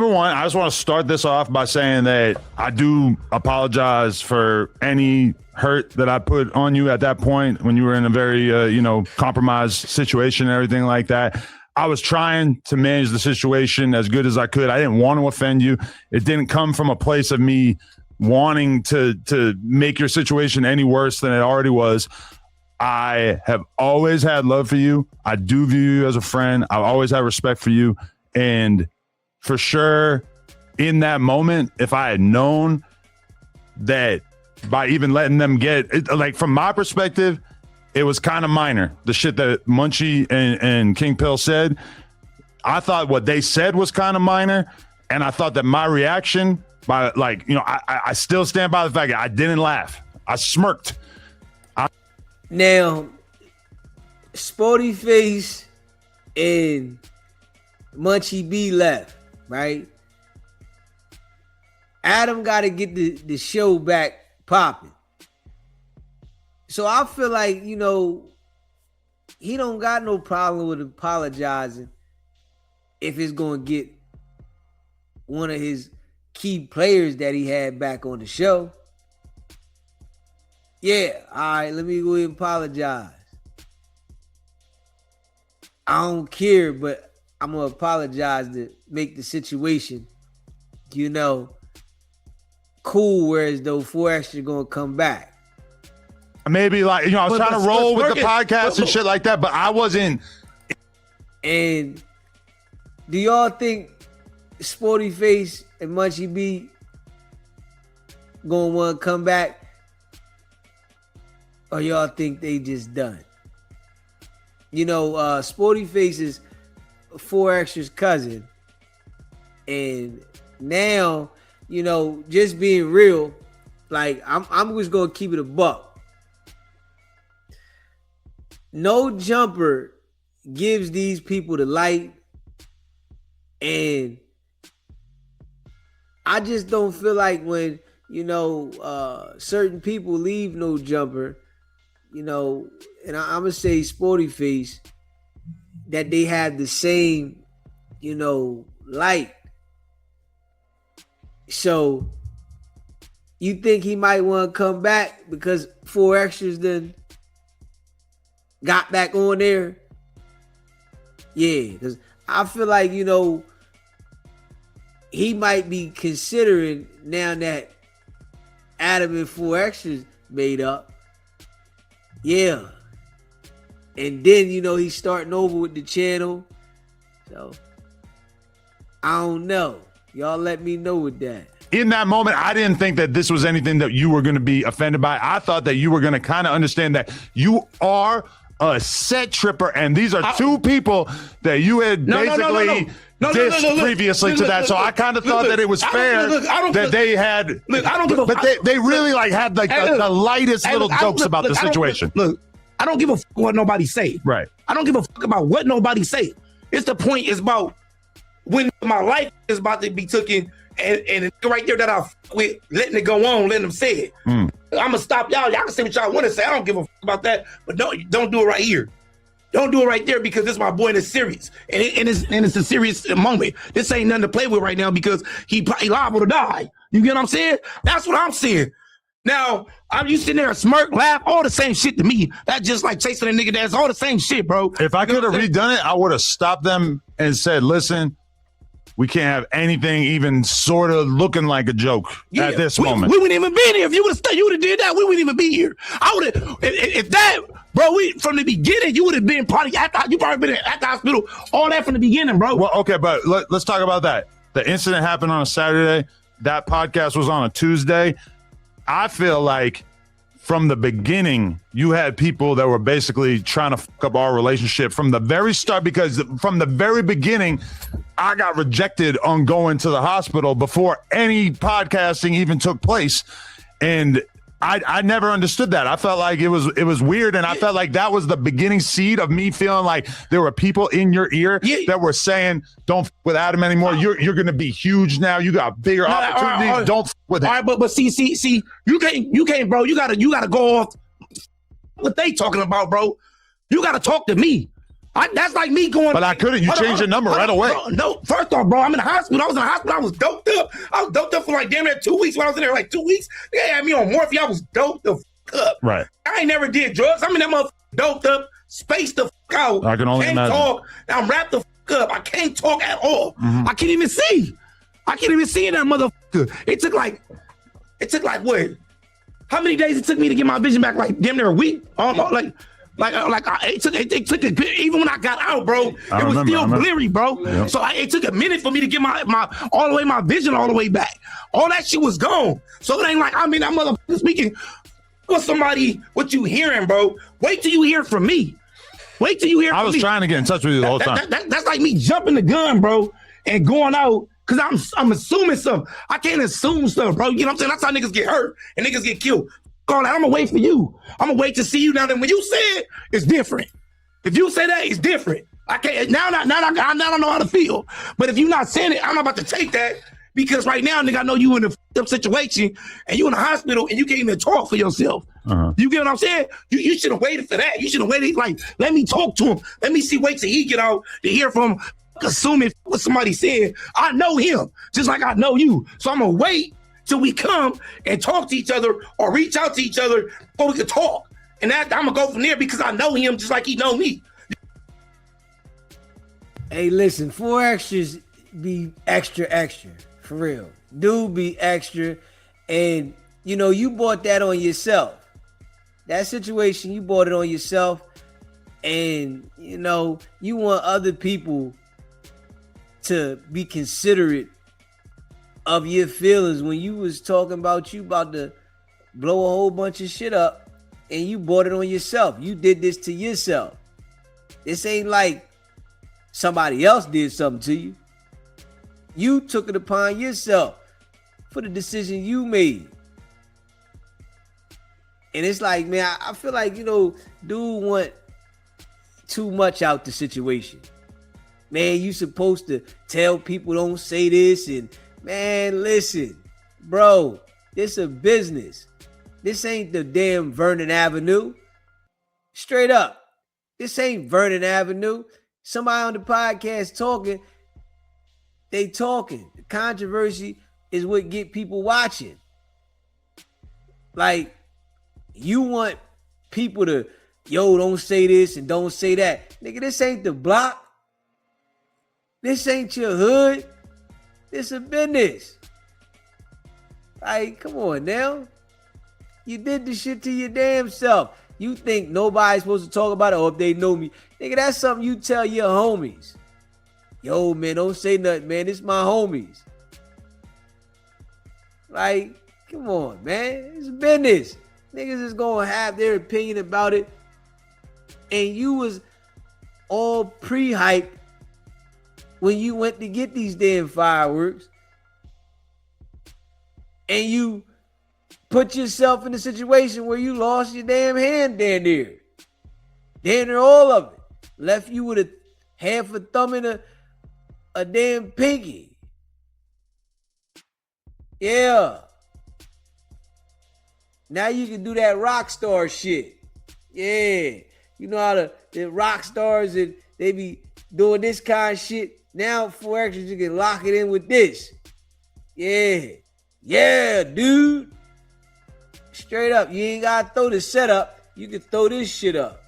Number one, I just want to start this off by saying that I do apologize for any hurt that I put on you at that point when you were in a very, compromised situation and everything like that. I was trying to manage the situation as good as I could. I didn't want to offend you. It didn't come from a place of me wanting to make your situation any worse than it already was. I have always had love for you. I do view you as a friend. I've always had respect for you. And for sure, in that moment, if I had known that by even letting them get it, like from my perspective, it was kind of minor. The shit that Munchie and King Pill said, I thought what they said was kind of minor. And I thought that my reaction by I still stand by the fact that I didn't laugh. I smirked. Now, Sporty Face and Munchie B left, right? Adam got to get the show back popping. So I feel like, he don't got no problem with apologizing if it's going to get one of his key players that he had back on the show. Yeah, all right, let me go ahead and apologize. I don't care, but I'm going to apologize to make the situation, cool, whereas though 4Extras going to come back. Maybe I was trying to roll with the podcast and shit like that, but I wasn't. And do y'all think Sporty Face and Munchie B going to want to come back? Or y'all think they just done? Sporty Face is 4Extras' cousin. And now, just being real, like I'm just gonna keep it a buck. No Jumper gives these people the light. And I just don't feel like when, certain people leave No Jumper, and I'm going to say Sporty Face, that they have the same, light. So you think he might want to come back because 4Extras then got back on there? Yeah, because I feel like, he might be considering now that Adam and 4Extras made up. Yeah. And then, he's starting over with the channel. So, I don't know. Y'all let me know with that. In that moment, I didn't think that this was anything that you were going to be offended by. I thought that you were going to kind of understand that you are a set tripper, and these are two people that you had basically dissed previously to that. So I kind of thought that it was fair that they had. Look, I don't give a fuck. But they really had the lightest little jokes about the situation. Look, I don't give a fuck what nobody say. Right. I don't give a fuck about what nobody say. It's the point is about when my life is about to be taken, and right there that I with letting it go on, letting them say it. I'm gonna stop y'all. Y'all can say what y'all want to say. I don't give a fuck about that. But don't do it right here. Don't do it right there because this my boy and it's serious. And it's a serious moment. This ain't nothing to play with right now because he liable to die. You get what I'm saying? That's what I'm saying. Now, you sitting there smirk, laugh, all the same shit to me. That's just like chasing a nigga. That's all the same shit, bro. If I could have redone it, I would have stopped them and said, listen, we can't have anything even sort of looking like a joke at this moment. We wouldn't even be here. If you would have did that, we wouldn't even be here. I would have, if that, bro, from the beginning, you would have been you probably been at the hospital, all that from the beginning, bro. Well, okay, but let's talk about that. The incident happened on a Saturday. That podcast was on a Tuesday. I feel like from the beginning, you had people that were basically trying to fuck up our relationship from the very start, because from the very beginning, I got rejected on going to the hospital before any podcasting even took place. And I never understood that. I felt like it was weird, and I felt like that was the beginning seed of me feeling like there were people in your ear that were saying, "Don't f with Adam anymore. You're going to be huge now. You got bigger opportunities. Don't f with him." All right, but see, you can't, bro. You gotta go off what they talking about, bro. You gotta talk to me. That's like me going. But I couldn't. You changed your number right away. No, first off, bro, I'm in the hospital. I was in the hospital. I was doped up. I was doped up for like damn near 2 weeks. When I was in there like 2 weeks, they had me on morphine. I was doped the fuck up. Right. I ain't never did drugs. I'm in that motherfucker doped up, spaced the fuck out. I can only imagine. Talk. I'm wrapped the fuck up. I can't talk at all. I can't even see. I can't even see in that motherfucker. It took like what? How many days it took me to get my vision back? Like damn near a week. It took even when I got out, bro. It was still blurry, bro. Yep. So it took a minute for me to get my vision all the way back. All that shit was gone. So it ain't like that motherfucker speaking with somebody. What you hearing, bro? Wait till you hear from me. Wait till you hear. I was trying to get in touch with you the whole time. That's like me jumping the gun, bro, and going out. Cause I'm assuming stuff. I can't assume stuff, bro. You know what I'm saying? That's how niggas get hurt and niggas get killed. All that. I'm gonna wait for you. I'm gonna wait to see you. Now then, when you say it, it's different. If you say that, it's different. I can't now. I don't know how to feel. But if you're not saying it, I'm not about to take that because right now, nigga, I know you in a situation and you in the hospital and you can't even talk for yourself. You get what I'm saying? You should have waited for that. You should have waited. Like, let me talk to him. Let me see. Wait till he get out to hear from. Assuming what somebody said, I know him just like I know you. So I'm gonna wait till we come and talk to each other or reach out to each other before we can talk. And that I'm gonna go from there because I know him just like he know me. Hey, listen, 4Extras be extra, for real. Do be extra. And, you know, you bought that on yourself. That situation, you bought it on yourself. And, you know, you want other people to be considerate of your feelings when you was talking about you about to blow a whole bunch of shit up and you bought it on yourself. You did this to yourself. This ain't like somebody else did something to you. You took it upon yourself for the decision you made. And it's like, man, I feel like, you know, dude want too much out the situation. Man, you supposed to tell people don't say this. And man, listen, bro, this a business. This ain't the damn Vernon Avenue. Straight up. This ain't Vernon Avenue. Somebody on the podcast talking, they talking. The controversy is what get people watching. Like, you want people to, yo, don't say this and don't say that. Nigga, this ain't the block. This ain't your hood. This a business. Like, come on now. You did the shit to your damn self. You think nobody's supposed to talk about it or if they know me. Nigga, that's something you tell your homies. Yo, man, don't say nothing, man. This my homies. Like, come on, man. It's business. Niggas is gonna have their opinion about it. And you was all pre-hyped when you went to get these damn fireworks. And you put yourself in a situation where you lost your damn hand down there. Damn near all of it. Left you with a half a thumb and a damn pinky. Yeah. Now you can do that rock star shit. Yeah. You know how the rock stars and they be doing this kind of shit. Now 4Extras, you can lock it in with this. Yeah. Yeah, dude. Straight up. You ain't got to throw the setup. You can throw this shit up.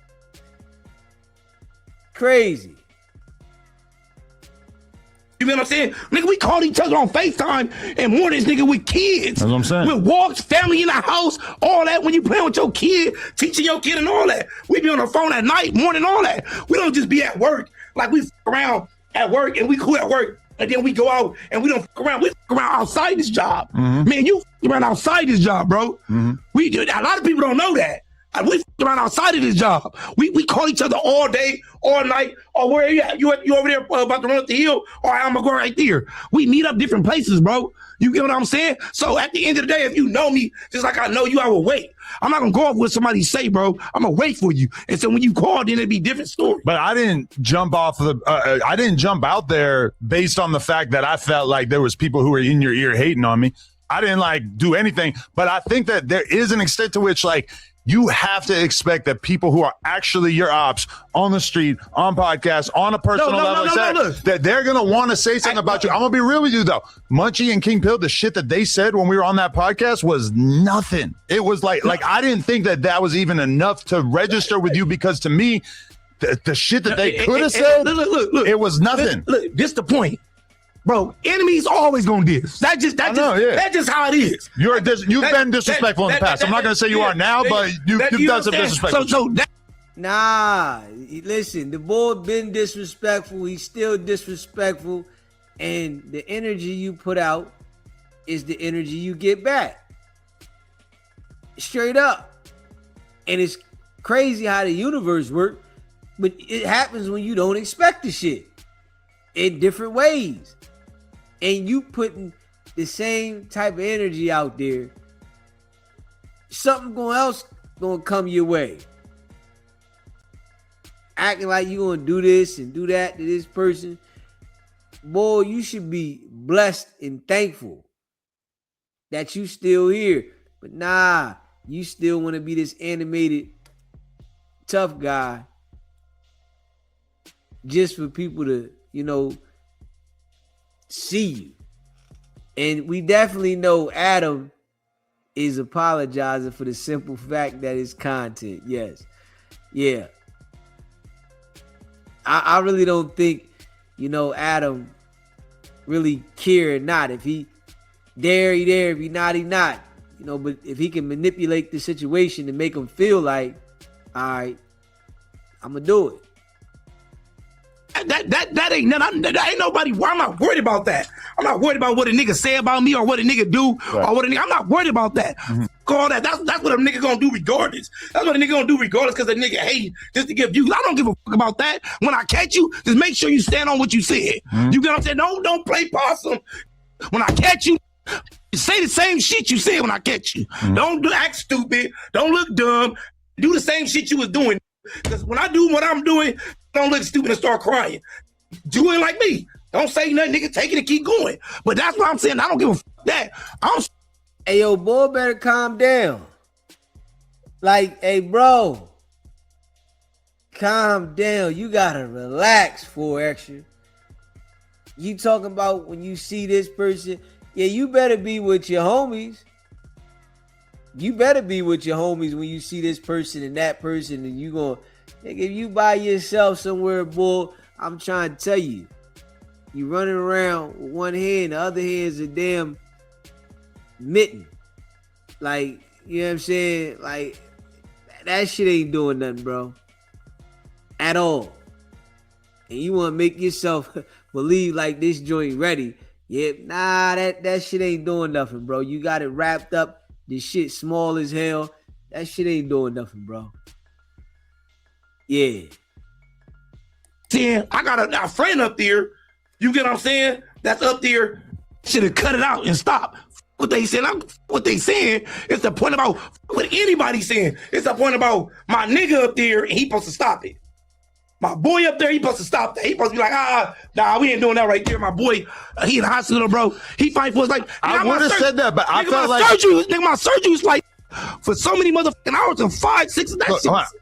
Crazy. You know what I'm saying? Nigga, we called each other on FaceTime and warned this nigga with kids. That's what I'm saying. With walks, family in the house, all that. When you playing with your kid, teaching your kid and all that. We be on the phone at night, morning, all that. We don't just be at work. Like we around at work and we cool at work. And then we go out and we don't fuck around. We fuck around outside this job. Mm-hmm. Man, you fuck around outside this job, bro. Mm-hmm. A lot of people don't know that. We fuck around outside of this job. We call each other all day, all night. Or where are you at? You over there about to run up the hill? Or I'm going to go right there. We meet up different places, bro. You get what I'm saying? So at the end of the day, if you know me, just like I know you, I will wait. I'm not going to go off what somebody say, bro. I'm going to wait for you. And so when you call, then it'd be a different story. But I didn't jump off I didn't jump out there based on the fact that I felt like there was people who were in your ear hating on me. I didn't do anything. But I think that there is an extent to which you have to expect that people who are actually your ops on the street, on podcasts, on a personal level, that they're going to want to say something about you. I'm going to be real with you, though. Munchie and King Pill, the shit that they said when we were on that podcast was nothing. It was like I didn't think that was even enough to register with you, because to me, the shit that they could have said, look, it was nothing. Look, this the point. Bro, enemies always gonna diss. That's just how it is. You've been disrespectful in the past. I'm not gonna say you are now, but you've done some disrespect. Nah, listen, the boy been disrespectful. He's still disrespectful, and the energy you put out is the energy you get back. Straight up. And it's crazy how the universe works, but it happens when you don't expect the shit in different ways. And you putting the same type of energy out there, something else gonna come your way. Acting like you gonna do this and do that to this person. Boy, you should be blessed and thankful that you still here. But nah, you still want to be this animated, tough guy just for people to, see you. And we definitely know Adam is apologizing for the simple fact that it's content. Yes. Yeah. I really don't think, Adam really care or not. If he there, he there. If he not, he not. But if he can manipulate the situation to make him feel like, all right, I'm going to do it. That ain't nothing. That ain't nobody. I'm not worried about that. I'm not worried about what a nigga say about me or what a nigga do or what a nigga. I'm not worried about that. All that. That's what a nigga gonna do regardless. That's what a nigga gonna do regardless, because a nigga hate just to give views. I don't give a fuck about that. When I catch you, just make sure you stand on what you said. You get what I'm saying? Don't play possum. When I catch you, say the same shit you said when I catch you. Don't act stupid. Don't look dumb. Do the same shit you was doing. Because when I do what I'm doing, don't look stupid and start crying. Do it like me. Don't say nothing, nigga. Take it and keep going. But that's what I'm saying. I don't give a fuck that. Hey, yo, boy, better calm down. Like, hey, bro, calm down. You gotta relax, 4Extras. You talking about when you see this person, yeah, you better be with your homies. You better be with your homies when you see this person and that person, and you gonna, nigga, if you by yourself somewhere, boy, I'm trying to tell you, you running around with one hand, the other hand's a damn mitten. Like, you know what I'm saying? Like, that shit ain't doing nothing, bro. At all. And you want to make yourself believe like this joint ready. Yeah, nah, that shit ain't doing nothing, bro. You got it wrapped up. This shit small as hell. That shit ain't doing nothing, bro. Yeah. See, I got a friend up there. You get what I'm saying? That's up there. Should have cut it out and stop. What they saying? What they saying is the point about what anybody saying. It's the point about my nigga up there, and he supposed to stop it. My boy up there, he supposed to stop that. He supposed to be like, nah, we ain't doing that right there. My boy, he in the hospital, bro. He fighting for us like. I would have said that, but I felt like my surgery was like for so many motherfucking hours and 5, 6.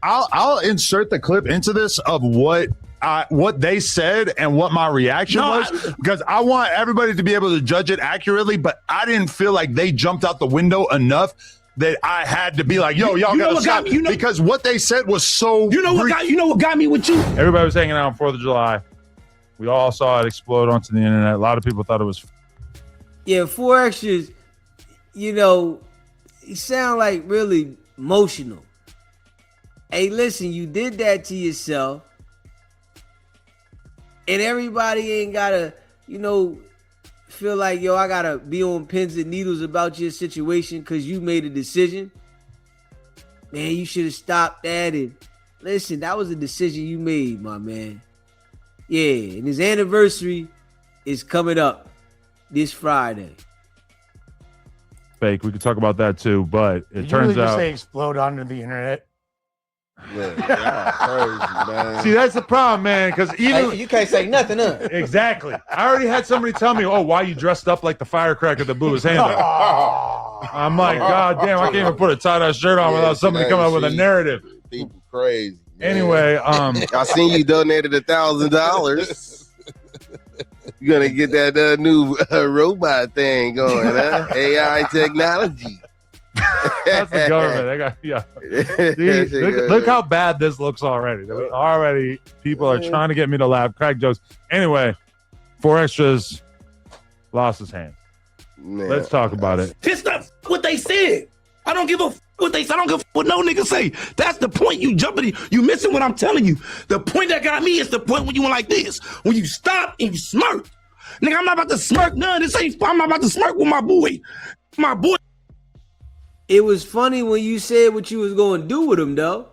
I'll insert the clip into this of what they said and what my reaction was, because I want everybody to be able to judge it accurately, but I didn't feel like they jumped out the window enough that I had to be like, yo, y'all gotta stop. Because what they said was so what got me with you? Everybody was hanging out on 4th of July. We all saw it explode onto the internet. A lot of people thought it was. Yeah, 4Extras, you sound like really emotional. Hey, listen, you did that to yourself. And everybody ain't gotta, feel like, yo, I gotta be on pins and needles about your situation because you made a decision. Man, you should have stopped that. And listen, that was a decision you made, my man. Yeah, and his anniversary is coming up this Friday. Fake. We could talk about that too, but it turns out. Say explode onto the internet. Yeah, crazy, man. See, that's the problem, man. Because even you can't say nothing, huh? Exactly. I already had somebody tell me, "Oh, why you dressed up like the firecracker that blew his hand up?" I'm like, God damn, I can't even put a tie-dye shirt on without somebody coming up with a narrative. People crazy. Man. Anyway, I seen you donated $1,000. You're gonna get that new robot thing going, huh? AI technology. That's the government. They got, Dude, look how bad this looks already. Already, people are trying to get me to laugh, crack jokes. Anyway, 4Extras lost his hand. Man. Let's talk about it. It's not what they said. I don't give a what they said. I don't give what no nigga say. That's the point. You jumping. You missing what I'm telling you. The point that got me is the point when you went like this. When you stop and you smirk. Nigga, I'm not about to smirk none. I'm not about to smirk with my boy. My boy. It was funny when you said what you was going to do with him, though.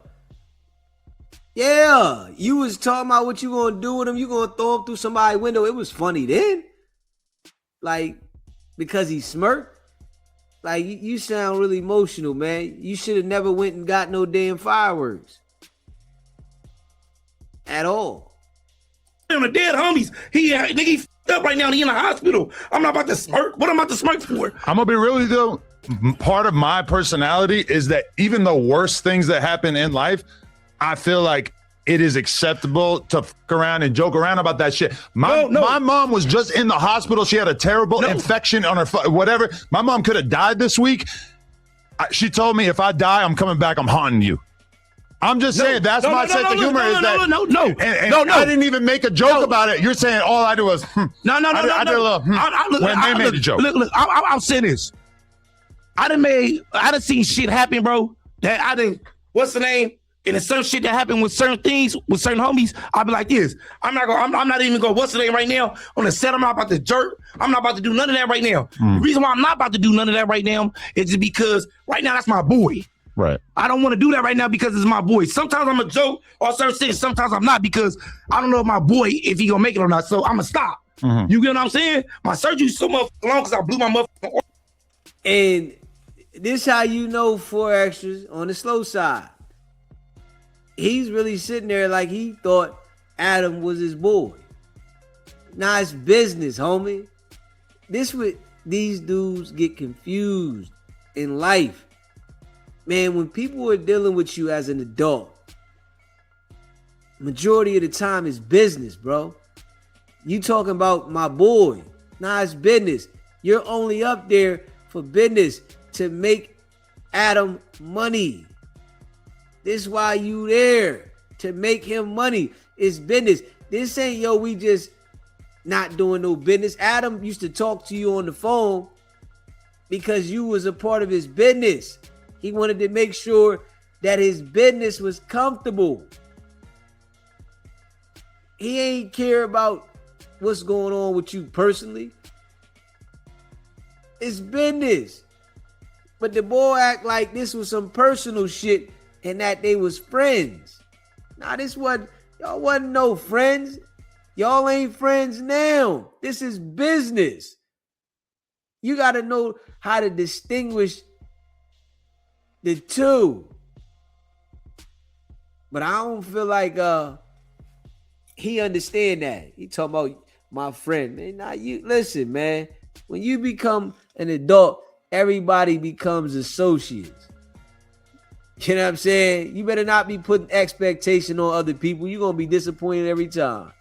Yeah, you was talking about what you going to do with him. You going to throw him through somebody's window. It was funny then. Like, because he smirked. Like, you sound really emotional, man. You should have never went and got no damn fireworks. At all. On the dead homies. He f***ed up right now. He in the hospital. I'm not about to smirk. What am I about to smirk for? I'm going to be really, though, part of my personality is that even the worst things that happen in life, I feel like it is acceptable to fuck around and joke around about that shit. My mom was just in the hospital. She had a terrible infection on her whatever. My mom could have died this week. She told me, if I die, I'm coming back. I'm haunting you. I'm just saying that's my sense of humor. I didn't even make a joke about it. You're saying all I do was I did a little when they made a joke. Look, I'll say this. I done seen shit happen, bro. That I didn't. What's the name? And it's certain shit that happened with certain things, with certain homies. I'll be like this. I'm not even going. What's the name right now on the set? I'm not about to jerk. I'm not about to do none of that right now. The reason why I'm not about to do none of that right now is just because right now that's my boy. Right. I don't want to do that right now because it's my boy. Sometimes I'm a joke or certain things. Sometimes I'm not because I don't know if my boy if he gonna make it or not. So I'm gonna stop. You get what I'm saying? My surgery's so much long because I blew my motherfucking. And this how you know 4Extras on the slow side. He's really sitting there like he thought Adam was his boy. Nah, it's business, homie. This what these dudes get confused in life. Man, when people are dealing with you as an adult, majority of the time it's business, bro. You talking about my boy. Nah, it's business. You're only up there for business to make Adam money. This is why you there, to make him money. It's business. This ain't, yo, we just not doing no business. Adam used to talk to you on the phone because you was a part of his business. He wanted to make sure that his business was comfortable. He ain't care about what's going on with you personally. It's business. But the boy act like this was some personal shit and that they was friends. Now y'all wasn't no friends. Y'all ain't friends now. This is business. You got to know how to distinguish the two. But I don't feel like he understand that. He talking about my friend. Man, now you listen, man. When you become an adult, everybody becomes associates. You know what I'm saying? You better not be putting expectation on other people. You're going to be disappointed every time.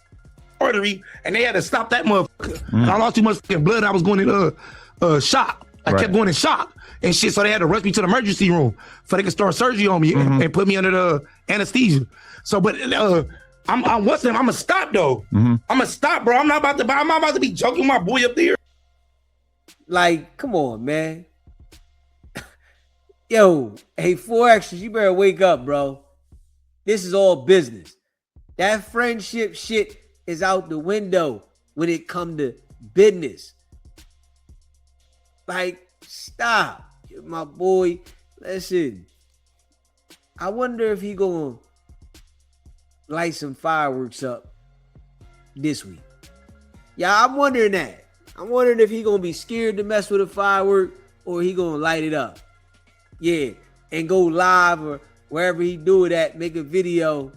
Artery, and they had to stop that motherfucker. And I lost too much fucking blood. I was going in shock. I kept going in shock and shit. So they had to rush me to the emergency room so they could start surgery on me and put me under the anesthesia. So, but I'm gonna stop though. I'm gonna stop, bro. I'm not about to be joking with my boy up there. Like, come on, man. Yo, hey, 4Extras, you better wake up, bro. This is all business. That friendship shit is out the window when it come to business. Like, stop. My boy, listen. I wonder if he gonna light some fireworks up this week. Yeah, I'm wondering that. I'm wondering if he gonna be scared to mess with a firework or he gonna light it up. Yeah, and go live or wherever he do it at, make a video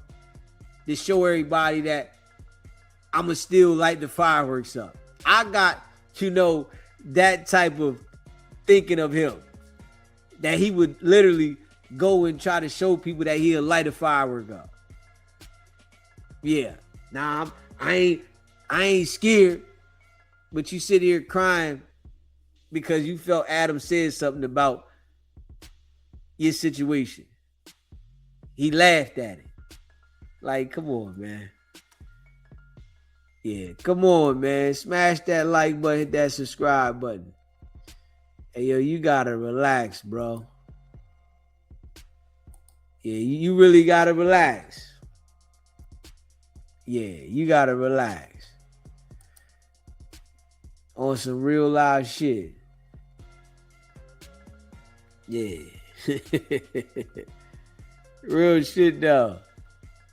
to show everybody that I'ma still light the fireworks up. I got, that type of thinking of him. that he would literally go and try to show people that he'll light a firework up. Yeah. Nah, I ain't scared. But you sit here crying because you felt Adam said something about your situation. He laughed at it. Like, come on, man. Yeah, come on, man. Smash that like button, hit that subscribe button. Hey, yo, you gotta relax, bro. Yeah, you really gotta relax. Yeah, you gotta relax. On some real live shit. Yeah. Real shit, though.